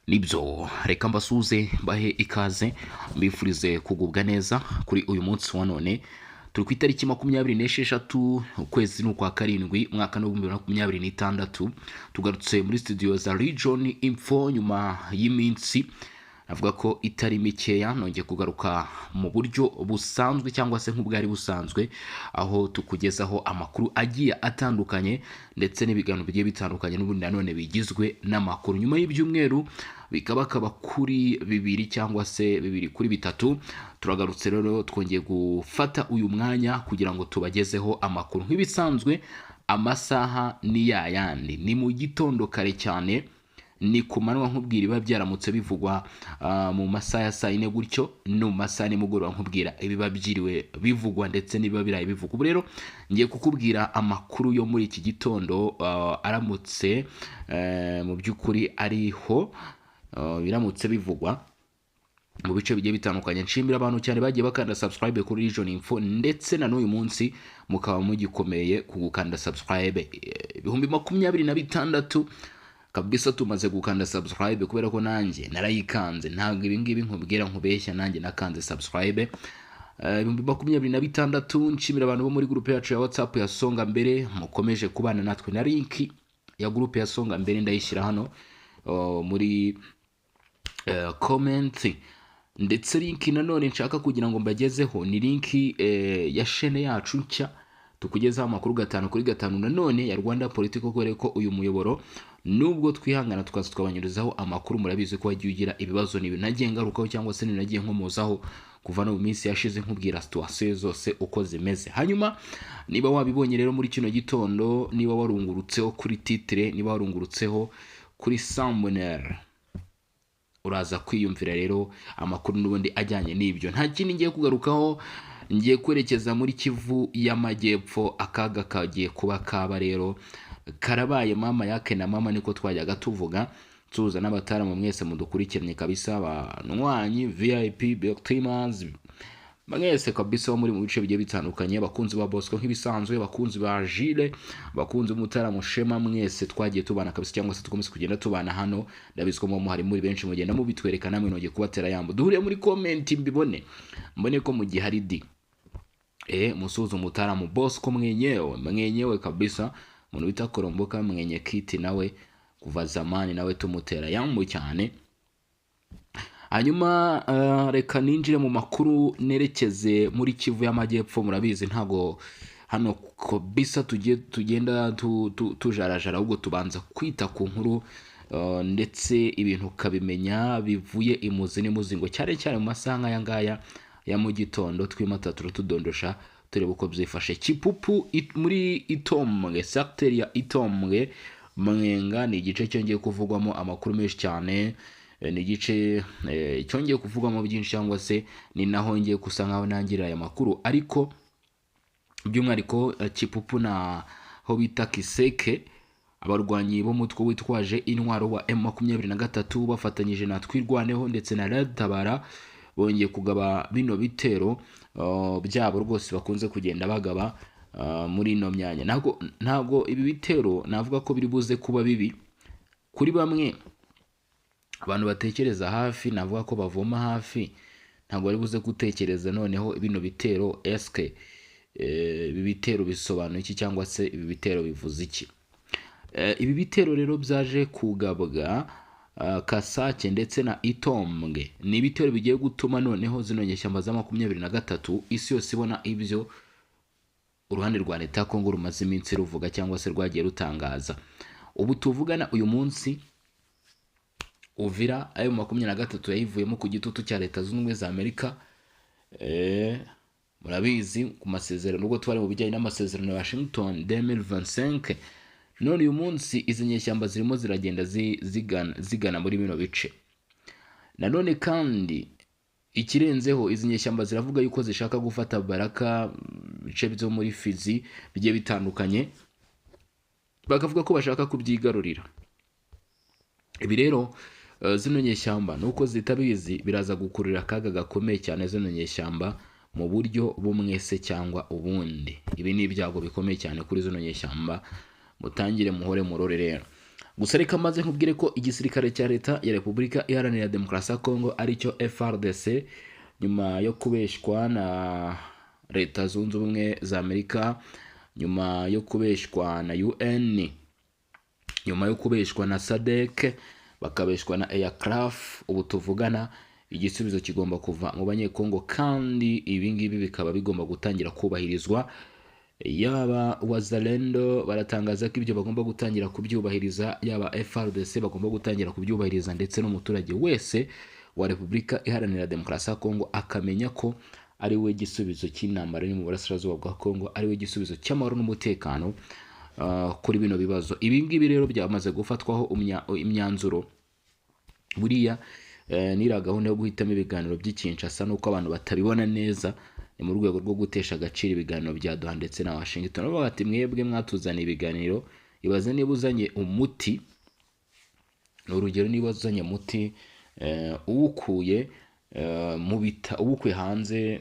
Nibyo reka mbasuze bahe ikaze mbifurize kugubwa neza kuri uyu munsi wa none turi ku itariki 26 ukwezi n'ukwa karindwi umwaka wa 2026 tugarutse muri studio za Region Info nyuma y'iminsi avuga ko itari mikeya nongeye kugaruka mu buryo busanzwe cyangwa se nk'ubwari busanzwe aho tukugezaho amakuru agiye atandukanye ndetse n'ibiganiro bigiye bitandukanye n'ubundi nanone bigizwe n'amakuru nyuma y'ibyumweru bikaba kuri bibiri cyangwa se bibiri kuri bitatu turagarutse rero twongeye gufata uyu mwanya kugira ngo tubagezeho amakuru nk'ibisanzwe amasaha ni yayandi ni mu gitondo kare cyane ni ku manywa nkubwira ibiba byaramutse bivugwa mu masaha ya saa yine gutyo no mu masaha nimugoroba nkubwira ibiba byiriwe bivugwa ndetse n'ibiba biraye bivugwa. Ubu rero ngiye kukubwira amakuru yo muri iki gitondo aramutse mu by'ukuri ariho biramutse bivugwa mu bice bigiye bitandukanye. Nshimira abantu cyane bagiye bakanda subscribe kuri Region Info ndetse na n'uyu munsi mukaba mugikomeye kugukanda subscribe 2026 kabisa tumaze gukanda subscribe kubera ko nanjye narayikanze ntabwo ibi ngibi nkubwira nkubeshya nanjye nakanze subscribe 2026. Nshimira abantu bo muri groupe yacu ya WhatsApp ya Songa Mbere mukomeje kubana natwe na link ya groupe ya Songa Mbere ndayishyira hano muri comment ndetse link nanone nshaka kugira ngo mbagezeho ni link ya chaîne yacu nshya tukugezaho amakuru 5 kuri 5 nanone ya Rwanda Political kubera ko uyu muyoboro nubwo twihangana tukaza twabanyurizaho amakuru murabizi ko wagiye ugira ibibazo n'ibintu nagiye ngarukaho cyangwa se nagiye nkomozaho kuva no mu minsi yashize nkubwira situation zose uko zimeze. Hanyuma niba wabibonye rero muri kino gitondo, niba warungurutseho kuri titre, niba warungurutseho kuri thumbnail, uraza kwiyumvira rero amakuru n'ubundi ajyanye n'ibyo. Nta kindi ngiye kugarukaho, ngiye kwerekeza muri Kivu y'Amajyepfo. Akaga kagiye kuba kaba rero karabaye mama yake na mama niko twajyaga tuvuga. Tuza n'abataramu mwese mudukurikiranye kabisa, abanywanyi VIP Bectimans mwese kabisa bo muri mu bice bigiye bitandukanye, bakunzi ba Bosco nk'ibisanzwe, bakunzi ba Gile, bakunzi umutaramu Shema, mwese twagiye tubana kabisa cyangwa se tukomeze kugenda tubana hano. Ndabiziko mu hari muri benshi mugenda mubitwereka namwe nongeye kubatera yambo. Duhure muri comment mbone ko mu gihe hari di musuzu umutaramu Bosco mwenyewe kabisa, umuntu bita Koromboka mwenye kiti nawe kuva zamani nawe tumutera yambo cyane. Hanyuma reka ninjire mu makuru nerekeze muri Kivu y'Amajyepfo. Murabizi ntago hano kabisa tugenda tujarajara, ahubwo tubanza kwita ku nkuru ndetse ibintu kabimenya bivuye imuzi n'imuzingo cyane mu masaha nk'aya ngaya ya mu gitondo twimata tudondosha tureba uko byifashe. Kipupu muri Itombwe, secteur ya Itombwe Mwenga ni igice cyongeye kuvugwamo amakuru menshi cyane, ni igice cyongeye kuvugwamo byinshi cyangwa se ni naho ngiye kusa nkaho nangira aya makuru. Ariko by'umwariko Kipupu na ho bita Kiseke, abarwanyi bo mutwe witwaje intwaro wa M23 bafatanyije na Twirwaneho ndetse na Red Tabara bongeye kugaba bino bitero byabo rwose bakunze kugenda bagaba muri no myanya. Ntabwo ibi bitero navuga ko biri buze kuba bibi kuri bamwe abantu batekereza hafi, navuga ko bavoma hafi, ntabwo bari buze gutekereza noneho bino bitero eske ibi bitero bisobanuye iki cyangwa se ibi bitero bivuze iki. Ibi bitero rero byaje kugabwa Kasake ndetse na Itombwe ni ibitero bigiye gutuma noneho zino nyeshyamba za 23 isi yose ibona ibyo uruhande rwa leta Kongo rumaze iminsi ruvuga cyangwa se rwagiye rutangaza. Ubu tuvugana uyu munsi Uvira ayo 23 yayivuyemo ku gitutu cya leta z'ubumwe za Amerika. Murabizi ku masezerano nubwo twari mu bijyanye n'amasezerano ya Washington 2025, none uyu munsi izi nyeshyamba zirimo ziragenda zigana muri bino bice. Nanone kandi ikirenzeho izi nyeshyamba ziravuga yuko zishaka gufata Baraka, bice byo muri Fizi bigiye bitandukanye, bakavuga ko bashaka kubyigarurira. Ibi rero zino nyeshyamba nuko zitabizi biraza gukurira akaga gakomeye cyane zino nyeshyamba mu buryo bumwe se cyangwa ubundi. Ibi ni ibyago bikomeye cyane kuri zino nyeshyamba, mutangire muhore murore rero. gusa reka maze nkubwire ko igisirikare cya leta ya Repubulika Iharanira Demokarasi ya Kongo aricyo FARDC, nyuma yo kubeshywa na Leta Zunze Ubumwe za Amerika, nyuma yo kubeshywa na UN, nyuma yo kubeshywa na SADC, bakabeshywa na Aircraft, ubu tuvugana igisubizo kigomba kuva mu banyekongo, kandi ibi ngibi bikaba bigomba gutangira kubahirizwa. Yaba Wazalendo baratangaza ko ibyo bagomba gutangira kubyubahiriza, yaba FARDC bagomba gutangira kubyubahiriza, ndetse n'umuturage wese wa Repubulika Iharanira Demokarasi ya Kongo akamenya ko ari we gisubizo cy'intambara iri mu burasirazuba bwa Kongo, ari we gisubizo cy'amahoro n'umutekano kuri bino bibazo. Ibi ngibi rero byamaze gufatwaho imyanzuro. Buriya n'iriya gahunda yo guhitamo ibiganiro by'Kinshasa nuko abantu batabibona neza, ni mu rwego rwo gutesha agaciro ibiganiro bya Doha ndetse na Washington. Bavuga ati mwebwe mwatuzaniye ibiganiro, ibaze niba uzanye umuti, urugero niba uzanye umuti uwukuye uwukuye hanze,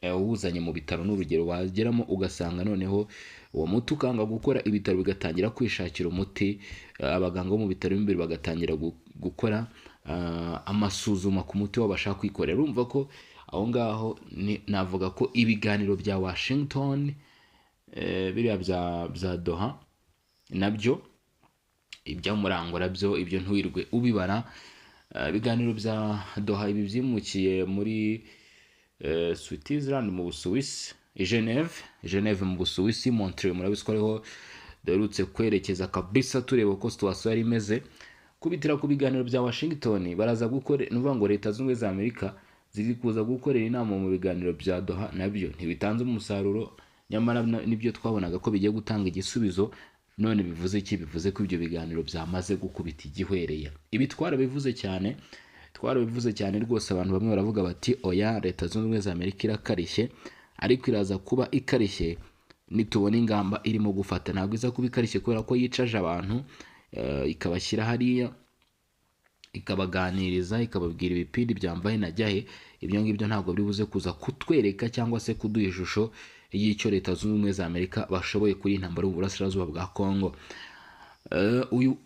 uwuzanye mu bitaro, n'urugero wageramo ugasanga noneho uwo muti ukanga gukora, ibitaro bigatangira kwishakira umuti, abaganga bo mu bitaro b'imbere bagatangira gukora amasuzuma ku muti wabashaka kwikorera. Urumva ko aho ngaho navuga ko ibiganiro bya Washington, biriya bya Doha nabyo ibyamurangura byo, ibyo ntuirwe ubibara. Ibiganiro bya Doha ibi byimukiye muri Switzerland mu Busuwisi, Geneve mu Busuwisi, Montreal murabizi ko ariho derutse kwerekeza kabisa, tureba ko situation yari imeze. Kubitira ku biganiro bya Washington baraza gukora, nuvuga ngo Leta Zunze Ubumwe za Amerika ziri kuza gukorera inama mu biganiro bya Doha, nabyo ntibitanze umusaruro, nyamara nibyo twabonaga ko bigiye gutanga igisubizo. None bivuze iki? Bivuze ko ibyo biganiro byamaze gukubita igihwereye. Ibi twarabivuze cyane rwose. Abantu bamwe baravuga bati oya, Leta Zunze Ubumwe za Amerika irakarishye, ariko iraza kuba ikarishye nitubona ingamba irimo gufata. Ntabwo iza kuba ikarishye kubera ko yicaje abantu ikabashyira hariya, ikabaganiriza, ikababwira ibipindi byambaye najyahe. Ibyo ngibyo ntabwo biri buze kuza kutwereka cyangwa se kuduha ishusho y'icyo Leta Zunze Ubumwe za Amerika bashoboye kuri intambara mu burasirazuba bwa Kongo.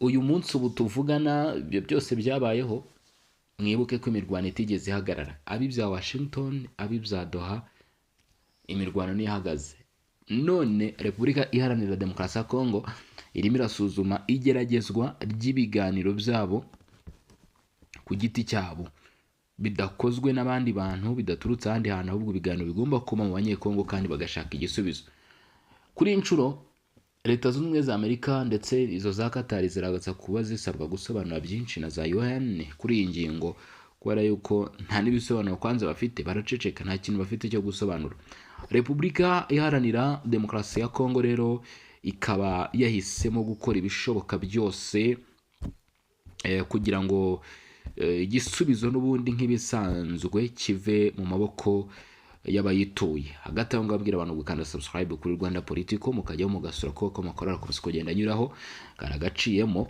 Uyu munsi ubu tuvugana, ibyo byose byabayeho. Mwibuke ko imirwano itigeze ihagarara, abi bya Washington, abi bya Doha, imirwano nihagaze. None Repubulika Iharanira Demokarasi ya Kongo irimo irasuzuma igeragezwa ry'ibiganiro byabo ku giti cyabo, bidakozwe n'abandi bantu, bidaturutse ahandi hantu, ahubwo ibiganiro bigomba kuba mu banyekongo kandi bagashaka igisubizo. Kuri inshuro Leta Zunze Ubumwe za Amerika ndetse izo za Qatar ziragatsa kuba zisabwa gusobanura byinshi na za UN kuri iyi ngingo, kubera yuko nta n'ibisobanuro kwanza bafite, baraceceka, nta kintu bafite cyo gusobanura. Repubulika Iharanira Demokarasi ya Kongo rero ikaba yahisemo gukora ibishoboka byose kugira ngo igisubizo n'ubundi nk'ibisanzwe kive mu maboko y'abayituye. Hagati aho ngabwira abantu gukanda subscribe kuri Rwanda Politico, mukajyaho mugasura ko makorara komeza kugenda anyuraho karagaciyemo.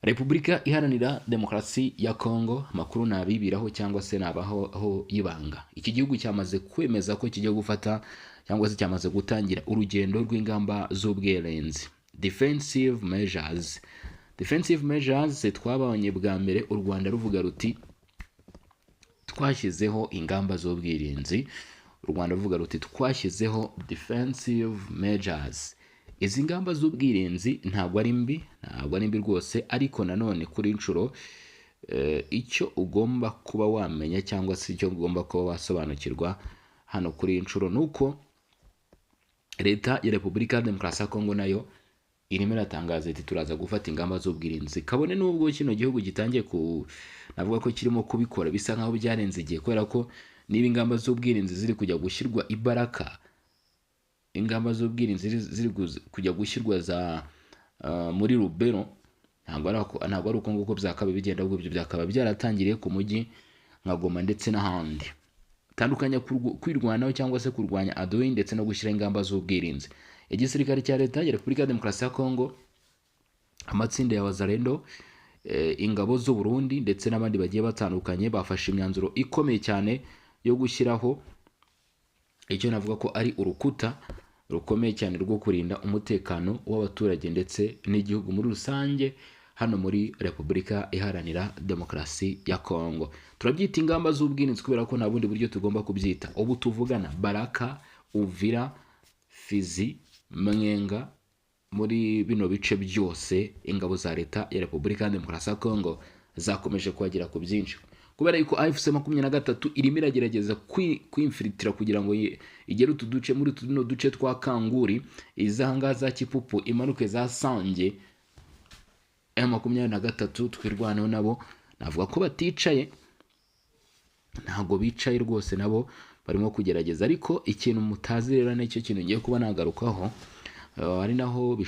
Repubulika Iharanira Demokarasi ya Kongo, makuru nabibiraho cyangwa se nabaho yibanga. Iki gihugu cyamaze kwemeza ko kigiye gufata cyangwa se cyamaze gutangira urugendo rw'ingamba z'ubwirinzi, defensive measures. Twabonye bwa mbere u Rwanda ruvuga ruti twashyizeho ingamba z'ubwirinzi, u Rwanda ruvuga ruti twashyizeho defensive measures. Izi ngamba z'ubwirinzi ntabwo ari mbi rwose, ariko nanone kuri inshuro icyo ugomba kuba wamenya cyangwa se icyo ugomba kuba wasobanukirwa hano kuri inshuro nuko Leta ya Repubulika ya Demokarasi ya Kongo nayo irimo iratangaza iti turaza gufata ingamba z'ubwirinzi. Kabone n'ubwo kino gihugu gitangiye navuga ko kirimo kubikora bisa nkaho byarenze igihe, kubera ko niba ingamba z'ubwirinzi ziri kujya gushyirwa ibaraka, ingamba z'ubwirinzi ziri kujya gushyirwa za muri Rubero, ntabwo ari uko nguko byakabaye bigenda, ahubwo ibyo byakaba byaratangiriye ku mujyi nka Goma ndetse n'ahandi. Tandukanya kwirwanaho cyangwa se kurwanya adui ndetse no gushyira ingamba z'ubwirinzi. Igisirikare cya Leta ya Repubulika ya Demokarasi ya Kongo, amatsinda ya Wazalendo, ingabo z'u Burundi ndetse n'abandi bagiye batandukanye bafashe imyanzuro ikomeye cyane yo gushyiraho icyo navuga ko ari urukuta rukomeye cyane rwo kurinda umutekano w'abaturage ndetse n'igihugu muri rusange hano muri Repubulika Iharanira Demokarasi ya Kongo. Turabyita ingamba z'ubwirinzi kubera ko nta bundi buryo tugomba kubyita. Ubu tuvugana Baraka, Uvira, Fizi, Mwenga, muri bino bice byose ingabo za leta ya Repubulika ya Demokarasi ya Kongo zakomeje kuhagera ku byinshi, kubera yuko AFC 23 irimo iragerageza kwinfilitira kugira ngo igere utu duce muri tuno duce twa Kanguri, izanga za Kipupu, imanuke za Sange. M23 twirwanaho nabo navuga ko baticaye, ntago bicaye rwose, nabo barimo kugerageza. Ariko ikintu mutazi rero n'icyo kintu ngiye kuba nagarukaho, ari naho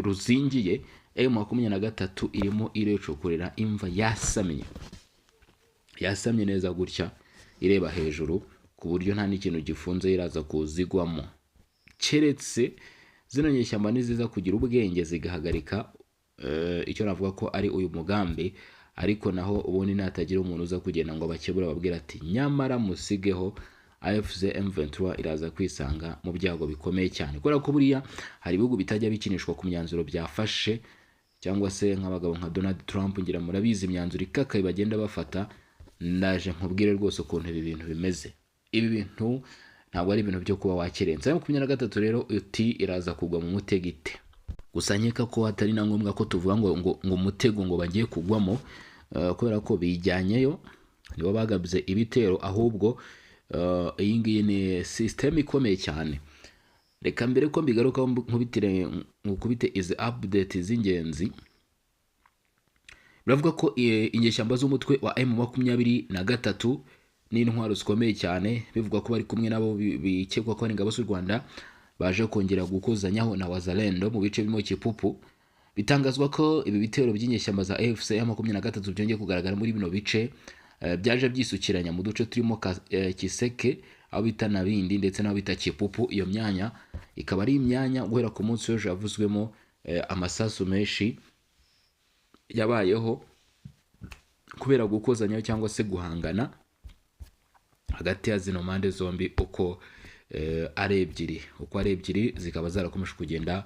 ruzingiye. M23 irimo irecokorera imva yasamye neza gutya, ireba hejuru ku buryo nta n'ikintu gifunze iraza kuzigwamo, keretse zino nyeshyamba niziza kugira ubwenge zigahagarika icyo navuga ko ari uyu mugambi. Ariko naho ubundi natagira umuntu uza kugenda ngo bakebura babwira ati nyamara musigeho, AFC M23 iraza kwisanga mu byago bikomeye cyane, kubera ko buriya hari ibihugu bitajya bikinishwa ku myanzuro byafashe, cyangwa se nk'abagabo nka Donald Trump, ngira murabizi imyanzuro ikakaye bagenda bafata. Ndaje nkubwire rwose ukuntu ibi bintu bimeze. Ibi bintu ntabwo ari ibintu byo kuba wakerenza. M23 rero uti iraza kugwa mu mutegite, gusa nkeka ko atari na ngombwa ko tuvuga ngo umutego ngo bagiye kugwamo, kubera ko bijyanyeyo nibo bagabye ibitero, ahubwo iyi ngiyi ni system ikomeye cyane. Reka mbere ko mbigaruka nkubite izi update z'ingenzi. Biravuga ko inyeshyamba z'umutwe wa M23 n'intwaro zikomeye cyane, bivuga ko bari kumwe nabo bikekwa ko ari ingabo z'u Rwanda, baje kongera gukozanyaho na Wazalendo mu bice birimo Kipupu. Bitangazwa ko ibi bitero by'inyeshyamba za AFC 23 byongeye kugaragara muri bino bice, byaje byisukiranya mu duce turimo Kiseke, aho bita Nabindi ndetse n'aho bita Kipupu. Iyo myanya ikaba ari imyanya guhera ku munsi w'ejo yavuzwemo amasasu menshi yabayeho kubera gukozanyaho cyangwa se guhangana hagati ya zino mpande zombi uko ari ebyiri zikaba zarakomeje kugenda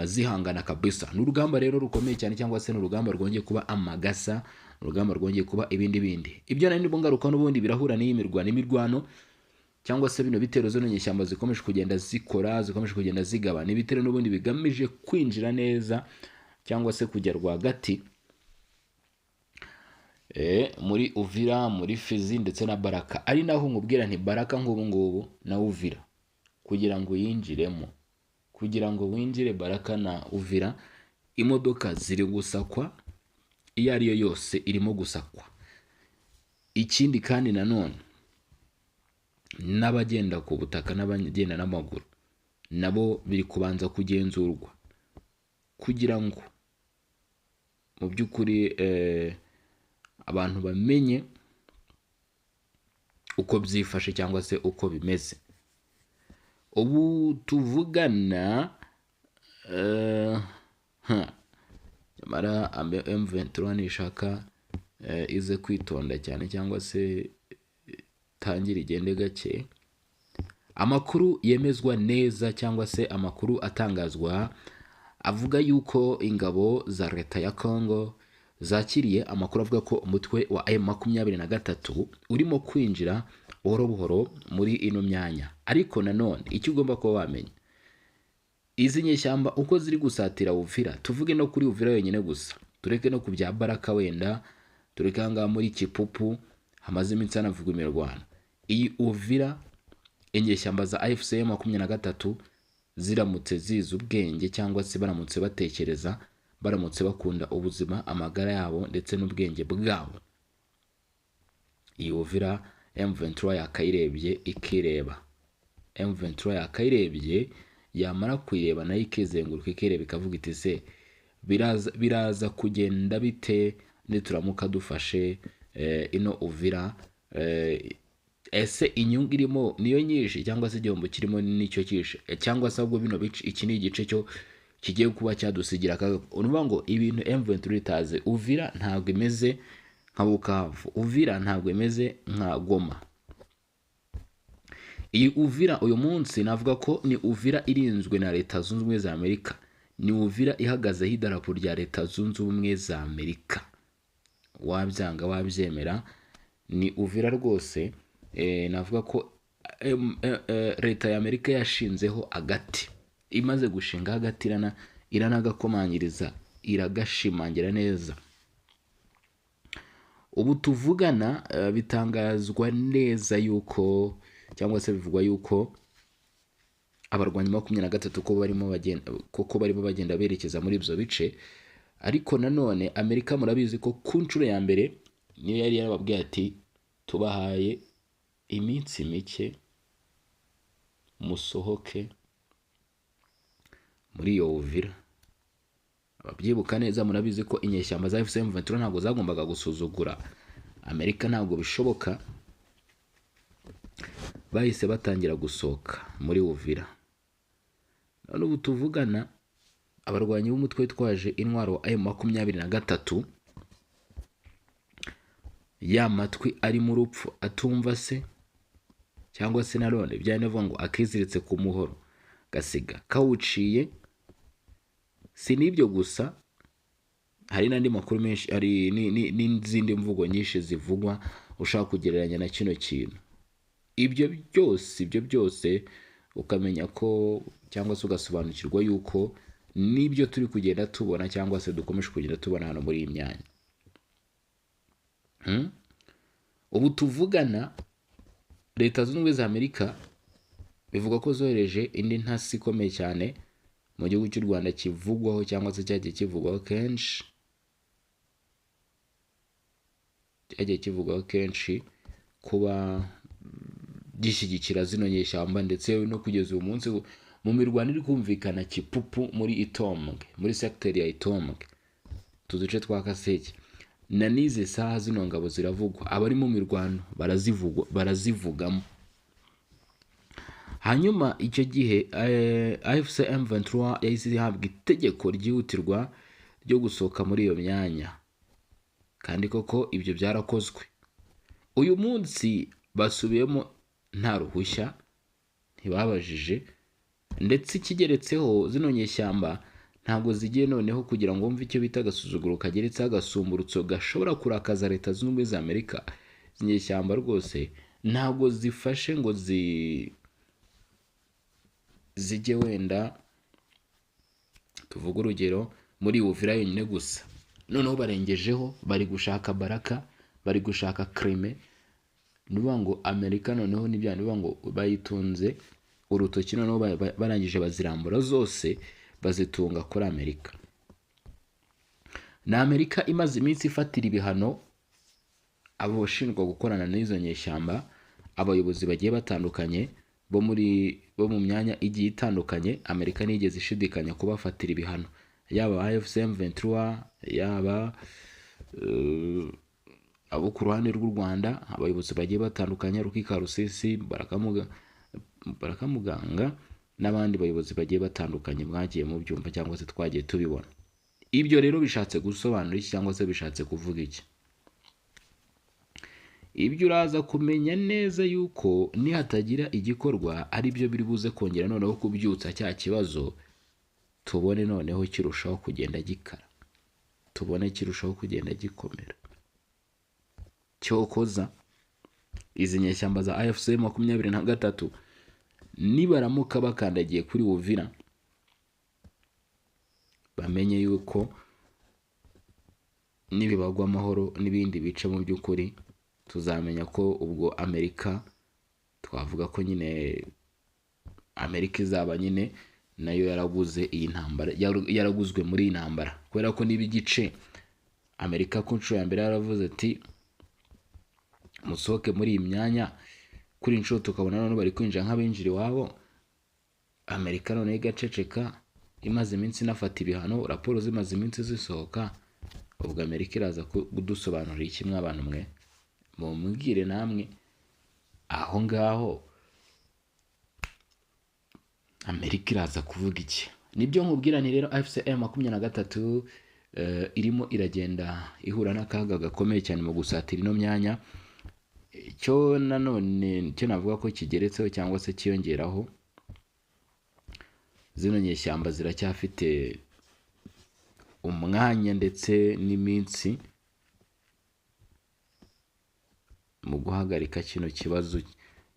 zihangana kabisa. N'urugamba rero rukomeye cyane, cyangwa se n'urugamba rwongeye kuba amagasa, urugamba rwongeye kuba ibindi. Ibyo nari ndimo ngaruka n'ubundi birahura n'imirwano cyangwa se bino bitero zo nyeshyamba zikomeje kugenda zikomeje kugenda zigabana. Ibitero n'ubundi bigamije kwinjira neza cyangwa se kujya rwagati muri Uvira, muri Fizi ndetse na Baraka. Ari naho nkubwira nti Baraka ngubu na Uvira kugira ngo yinjiremo, kugira ngo winjire Baraka na Uvira, imodoka ziri gusakwa, iyo ariyo yose irimo gusakwa. Ikindi kandi nanone n'abagenda ku butaka n'abagenda n'amaguru nabo biri kubanza kugenzurwa, kugira ngo mu by'ukuri abantu bamenye uko byifashe cyangwa se uko bimeze. Ubu tuvugana nyamara M23 nishaka ize kwitonda cyane, cyangwa se tangira igende gake. Amakuru yemezwa neza cyangwa se amakuru atangazwa avuga yuko ingabo za leta ya Kongo zakiriye amakuru avuga ko umutwe wa M23 urimo kwinjira buhoro buhoro muri ino myanya. Ariko nanone icyo ugomba kuba wamenya, izi nyeshyamba uko ziri gusatira Uvira, tuvuge no kuri Uvira yonyine gusa, tureke no ku bya Baraka, wenda tureke hanga muri Kipupu hamaze iminsi hanavuga imirwano. Iyi Uvira inyeshyamba za AFC 23 ziramutse zizi ubwenge, cyangwa se baramutse batekereza, baramutse bakunda ubuzima, amagara yabo ndetse n'ubwenge bwabo, iyi Uvira M23 yakayirebye ikireba. M23 yakayirebye, yamara kuyireba nayo ikizenguruka ikireba ikavuga iti se biraza kugenda bite nituramuka dufashe ino Uvira? Ese inyungu irimo niyo nyinshi cyangwa se igihombo kirimo nicyo cyishe, cyangwa se ahubwo bino bice iki ni igice cyo kigiye kuba cyadusigira akaga? Urumva ngo ibintu M23 itaze, Uvira ntabwo imeze nka Bukavu, Uvira ntabwo imeze nka Goma. iyi Uvira uyu munsi navuga ko ni Uvira irinzwe na Leta Zunze Ubumwe za Amerika, ni Uvira ihagazeho idarapo rya Leta Zunze Ubumwe za Amerika, wabyanga wabyemera, ni Uvira rwose. Navuga ko Leta ya Amerika yashinzeho agati, imaze gushinga agati iranagakomanyiriza, iragashimangira neza. Ubu tuvugana bitangazwa neza yuko, cyangwa se bivugwa yuko abarwanyi 23 koko barimo bagenda berekeza muri ibyo bice. Ariko nanone Amerika murabizi ko ku nshuro ya mbere niyo yari yarababwiye ati tubahaye iminsi mike musohoke muri iyo Uvira. Ababyibuka neza murabizi ko inyeshyamba za FCM 23 ntabwo zagombaga gusuzugura Amerika, ntabwo bishoboka. Bahise batangira gusohoka muri Uvira. None ubu tuvugana abarwanyi b'umutwe twaje intwaro M23 ya matwi ari mu rupfu atumva se, cyangwa se nanone byanavuga ngo akiziritse ku muhoro gasiga kawuciye. Si nibyo gusa, hari n'andi makuru menshi, hari n'izindi mvugo nyinshi zivugwa ushaka kugereranya na kino kintu. Ibyo byose ukamenya ko, cyangwa se ugasobanukirwa yuko nibyo turi kugenda tubona, cyangwa se dukomeje kugenda tubona hano muri iyi myanya. Ubu tuvugana Leta Zunze Ubumwe za Amerika bivuga ko zohereje indi ntasi ikomeye cyane mu gihugu cy'u Rwanda, kivugwaho cyangwa se cyagiye kivugwaho kenshi kuba gishyigikira zino nyeshyamba, ndetse no kugeza uyu munsi mu mirwano iri kumvikana Kipupu muri Itombwe, muri secteur ya Itombwe, tuduce twa Kaseke na nize saha zino ngabo ziravugwa, abari mu mirwano barazivugamo. Hanyuma icyo gihe AFC M23 yahise ihabwa itegeko ryihutirwa ryo gusohoka muri iyo myanya, kandi koko ibyo byarakozwe. Uyu munsi basubiyemo nta ruhushya, ntibabajije, ndetse ikigeretseho zino nyeshyamba ntabwo zigiye noneho kugira ngo wumve icyo bita agasuzuguro kageretseho agasumburutso gashobora kurakaza Leta Zunze Ubumwe za Amerika. Inyeshyamba rwose ntabwo zifashe ngo zijye wenda tuvuga urugero muri Uvira yonyine gusa, noneho barengejeho bari gushaka Baraka, bari gushaka Crimea. Nuvuga ngo Amerika noneho n'ibya nuvuga ngo bayitunze urutoki, noneho barangije bazirambura zose bazitunga kuri Amerika. Na Amerika imaze iminsi ifatira ibihano abo bashinjwa gukorana n'izo nyeshyamba, abayobozi bagiye batandukanye bo mu myanya igiye itandukanye. Amerika nigeze ishidikanya kubafatira ibihano, yaba AFC M23, yaba abo ku ruhande rw'u Rwanda, abayobozi bagiye batandukanye, Rukika Rusisi, Barakamuganga n'abandi bayobozi bagiye batandukanye mwagiye mu byumva cyangwa se twagiye tubibona. Ibyo rero bishatse gusobanura iki, cyangwa se bishatse kuvuga iki? Ibyo uraza kumenya neza yuko nihatagira igikorwa ari byo biri buze kongera noneho kubyutsa cya kibazo, tubone noneho kirushaho kugenda gikara, tubone kirushaho kugenda gikomera. Cyokoza izi nyeshyamba za AFC 23 nibaramuka bakandagiye kuri Uvira, bamenye yuko nibibagwa amahoro n'ibindi bice mu by'ukuri, tuzamenya ko ubwo Amerika, twavuga ko nyine Amerika izaba nyine nayo yaraguze iyi ntambara, yaraguzwe muri iyi ntambara, kubera ko niba igice Amerika ku nshuro ya mbere yaravuze ati musohoke muri iyi myanya, kuri inshuro tukabona none bari kwinjira nk'abinjira iwabo. Amerika none igaceceka, imaze iminsi inafata ibihano, raporo zimaze iminsi zisohoka. Ubwo Amerika iraza kudusobanurira iki mw'abantu mwe? Mumubwire namwe aho ngaho Amerika iraza kuvuga iki? Nibyo nkubwira ni rero AFC M23 irimo iragenda ihura n'akaga gakomeye cyane mu gusatira ino myanya. cyo nanone cyo navuga ko kigeretseho cyangwa se kiyongeraho, zino nyeshyamba ziracyafite umwanya ndetse n'iminsi mu guhagarika kino kibazo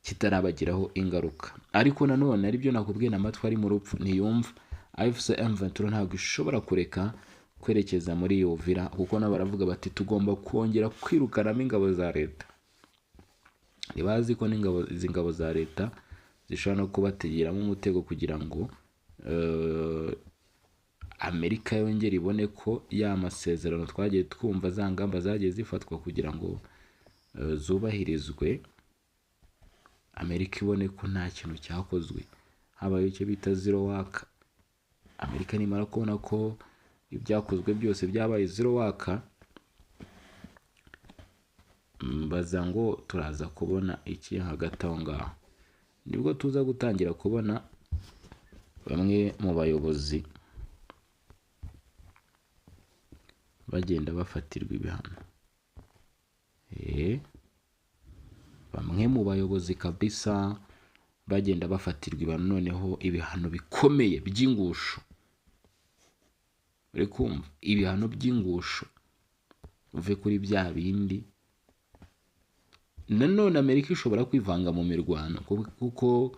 kitarabagiraho ingaruka. Ariko nanone aribyo nakubwiye, n'amatwi ari mu rupfu ntiyumva. AFC M23 ntabwo ishobora kureka kwerekeza muri Uvira, kuko nabo baravuga bati tugomba kongera kwirukanamo ingabo za leta. Ntibazi ko izi ngabo za leta zishobora no kubategeramo umutego kugira ngo Amerika yongere ibone ko ya masezerano twagiye twumva, za ngamba zagiye zifatwa kugira ngo zubahirizwe, Amerika ibone ko nta kintu cyakozwe, habaye icyo bita zero waka. Amerika nimara kubona ko ibyakozwe byose byabaye zero waka, mbaza ngo turaza kubona iki hagati aho ngaho. Nibwo tuza gutangira kubona bamwe mu bayobozi bagenda bafatirwa ibihano. Bamwe mu bayobozi kabisa bagenda bafatirwa ibihano, noneho ibihano bikomeye by'ingusho. Uri kumva, ibihano by'ingusho uve kuri bya bindi. Nanone Amerika ishobora kwivanga mu mirwano, kuko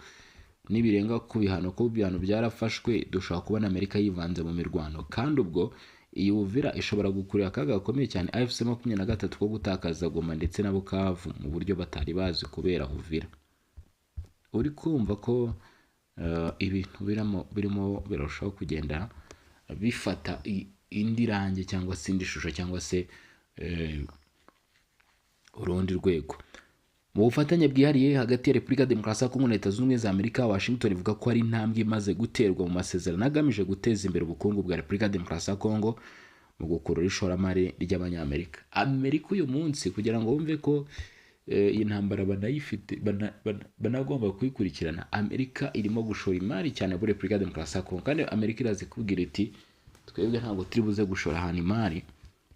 nibirenga ku bihano, ko ibihano byarafashwe, dushobora kubona Amerika yivanze mu mirwano, kandi ubwo iyi Uvira ishobora gukurira akaga gakomeye cyane AFC 23 ko gutakaza Goma ndetse na Bukavu mu buryo batari bazi kubera Uvira. Uri kumva ko ibintu birimo birarushaho kugenda bifata indi range cyangwa se indi shusho cyangwa se urundi rwego. Mu bufatanye bwihariye hagati ya Repubulika Demokarasi ya Kongo na Leta Zunze Ubumwe za Amerika, Washington ivuga ko ari intambwe imaze guterwa mu masezerano agamije guteza imbere ubukungu bwa Repubulika Demokarasi ya Kongo mu gukurura ishoramari ry'Abanyamerika. Amerika uyu munsi kugira ngo bumve ko iyi ntambara banayifite, banagomba kuyikurikirana, Amerika irimo gushora imari cyane muri Repubulika Demokarasi ya Kongo, kandi Amerika irazi kubwira iti twebwe ntabwo turi buze gushora ahantu imari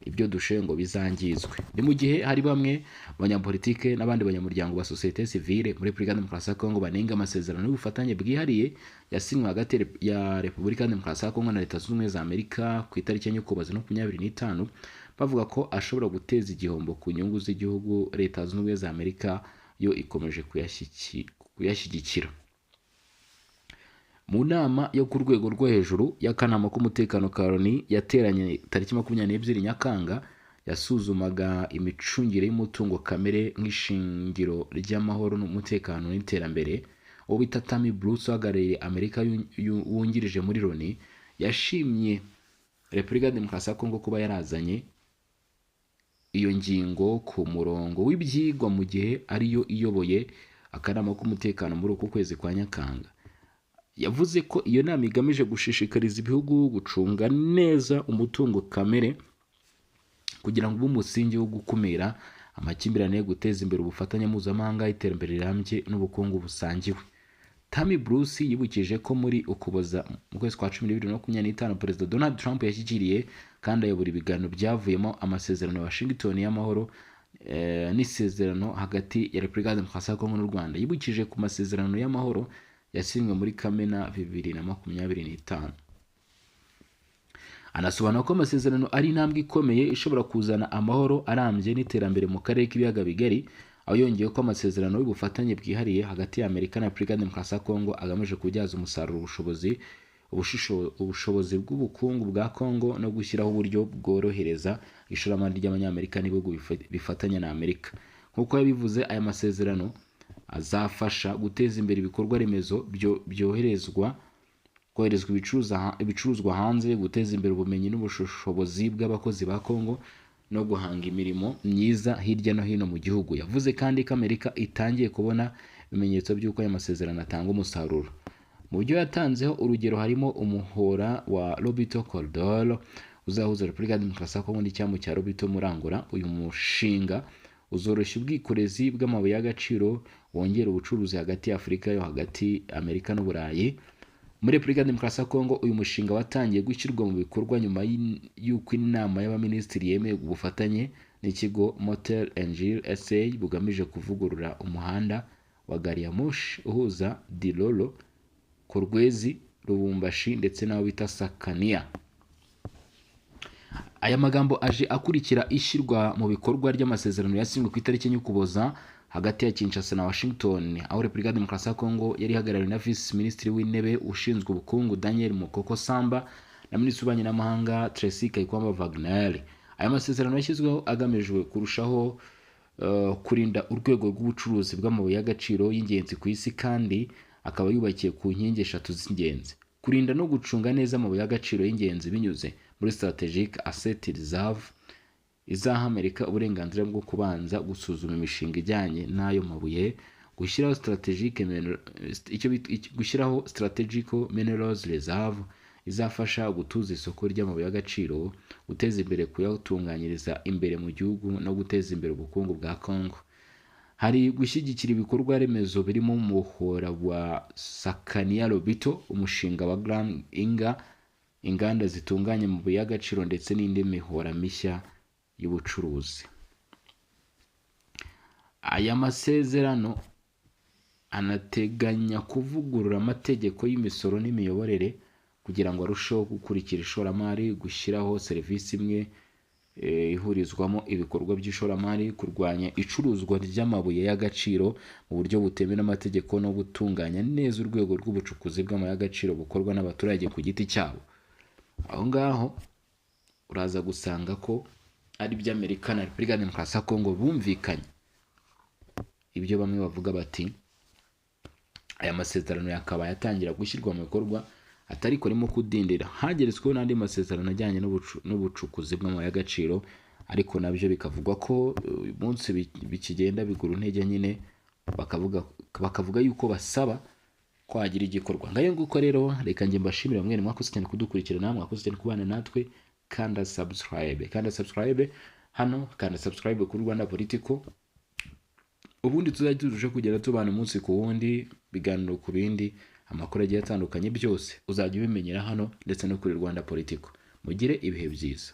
ibyo dushoye ngo bizangizwe. Ni mu gihe hari bamwe abanyapolitike n'abandi banyamuryango ba societe civile muri Repubulika Demokarasi ya Kongo banenga amasezerano y'ubufatanye bwihariye yasinywe hagati ya Repubulika Demokarasi ya Kongo na Leta Zunze Ubumwe za Amerika ku itariki ya Ukuboza 2025, bavuga ko ashobora guteza igihombo ku nyungu z'igihugu. Leta Zunze Ubumwe za Amerika yo ikomeje kuyashyigikira. Mu nama yo ku rwego rwo hejuru y'akanama k'umutekano ka Loni yateranye tariki 22 Nyakanga, yasuzumaga imicungire y'umutungo kamere nk'ishingiro ry'amahoro n'umutekano n'iterambere. Uwo bita Tammy Bruce uhagarariye Amerika wungirije muri Loni yashimye Repubulika Demokarasi ya Kongo kuba yarazanye iyo ngingo ku murongo w'ibyigwa mu gihe ariyo iyoboye akanama k'umutekano muri uku kwezi kwa Nyakanga. Yavuze ko iyo nama igamije gushishikariza ibihugu gucunga neza umutungo kamere kugira ngo ube umusingi wo gukumira amakimbirane, guteza imbere ubufatanye mpuzamahanga, iterambere rirambye n'ubukungu busangiwe. Tammy Bruce yibukije ko muri Ukuboza mu kwezi kwa 2025 Perezida Donald Trump yashyikiriye kandi ayobora ibiganiro byavuyemo amasezerano ya Washington y'amahoro n'isezerano hagati ya Repubulika Demokarasi ya Kongo n'u Rwanda. Yibukije ku masezerano y'amahoro yasinywe muri Kamena 2025. Anasobanura ko amasezerano ari intambwe ikomeye ishobora kuzana amahoro arambye n'iterambere mu karere k'ibiyaga bigari, aho yongeye ko amasezerano y'ubufatanye bwihariye hagati ya Amerika na Repubulika Demokarasi ya Kongo agamije kubyaza umusaruro ubushobozi bw'ubukungu bwa Kongo no gushyiraho uburyo bworohereza ishoramari ry'Abanyamerika n'ibihugu bifatanya na Amerika. Nk'uko yabivuze, aya masezerano azafasha guteza imbere ibikorwa remezo koherezwa ibicuruzwa hanze, guteza imbere ubumenyi n'ubushobozi bw'abakozi ba Kongo no guhanga imirimo myiza hirya no hino mu gihugu. Yavuze kandi ko Amerika itangiye kubona ibimenyetso by'uko aya masezerano atanga umusaruro. Mu byo yatanzeho urugero harimo umuhora wa Lobito Corridor uzahuza Repubulika Demokarasi ya Kongo n'icyambu cya Lobito muri Angola. Uyu mushinga uzoroshya ubwikorezi bw'amabuye y'agaciro, wongera ubucuruzi hagati ya Afurika yo hagati, Amerika n'Uburayi. Muri Repubulika Demokarasi ya Kongo uyu mushinga watangiye gushyirwa mu bikorwa nyuma y'uko inama y'abaminisitiri yemeye ubufatanye n'ikigo Motel Angel SA bugamije kuvugurura umuhanda wa gari ya moshi uhuza Dilolo, Kolwezi, Lubumbashi ndetse n'aho bita Sakania. Aya magambo aje akurikira ishyirwa mu bikorwa ry'amasezerano yasinywe ku itariki y'Ukuboza hagati ya Kinshasa na Washington, aho Repubulika ya Demokarasi ya Kongo yari ihagarariwe na Vice Minisitiri w'Intebe ushinzwe ubukungu Daniel Mukoko Samba na Minisitiri w'Ububanyi n'Amahanga Tracy Kaikwamba Wagner. Aya masezerano yashyizweho agamijwe kurushaho kurinda urwego rw'ubucuruzi bw'amabuye y'agaciro y'ingenzi ku isi, kandi akaba yubakiye ku nkingi eshatu z'ingenzi: kurinda no gucunga neza amabuye y'agaciro y'ingenzi binyuze muri Strategic Asset Reserve izaha Amerika uburenganzira bwo kubanza gusuzuma imishinga ijyanye n'ayo mabuye, gushyiraho Strategic Minerals Reserve izafasha gutuza isoko ry'amabuye y'agaciro, guteza imbere kuyatunganyiriza imbere mu gihugu no guteza imbere ubukungu bwa Kongo. Hari gushyigikira ibikorwa remezo birimo umuhora wa Sakania Lobito, umushinga wa Grand Inga, inganda zitunganya amabuye y'agaciro ndetse n'indi mihora mishya y'ubucuruzi. Aya masezerano anateganya kuvugurura amategeko y'imisoro n'imiyoborere kugira ngo arusheho gukurikira ishoramari, gushyiraho serivisi imwe ihurizwamo ibikorwa by'ishoramari, kurwanya icuruzwa ry'amabuye y'agaciro mu buryo butemewe n'amategeko no gutunganya neza urwego rw'ubucukuzi bw'amabuye y'agaciro bukorwa n'abaturage ku giti cyabo. Aho ngaho uraza gusanga ko ari by'Amerika na Repubulika ya Demokarasi ya Kongo bumvikanye. Ibyo bamwe bavuga bati aya masezerano yakaba yatangira gushyirwa mu bikorwa atari ko arimo kudindira, hageretsweho n'andi masezerano ajyanye n'ubucukuzi bw'amabuye y'agaciro, ariko nabyo bikavugwa ko uyu munsi bikigenda bigura intege nyine, bakavuga yuko basaba ko hagira igikorwa. Ngayo nguko rero, reka njye mbashimira mwene mwakoze cyane kudukurikirana, mwakoze cyane kubana natwe. Kanda subscribe hano, kanda subscribe kuri Rwanda Political, ubundi tuzajya turushaho kugera tubana umunsi ku wundi, biganiro ku bindi, amakuru agiye atandukanye, byose uzajya ubimenyera hano ndetse no kuri Rwanda Political. Mugire ibihe byiza.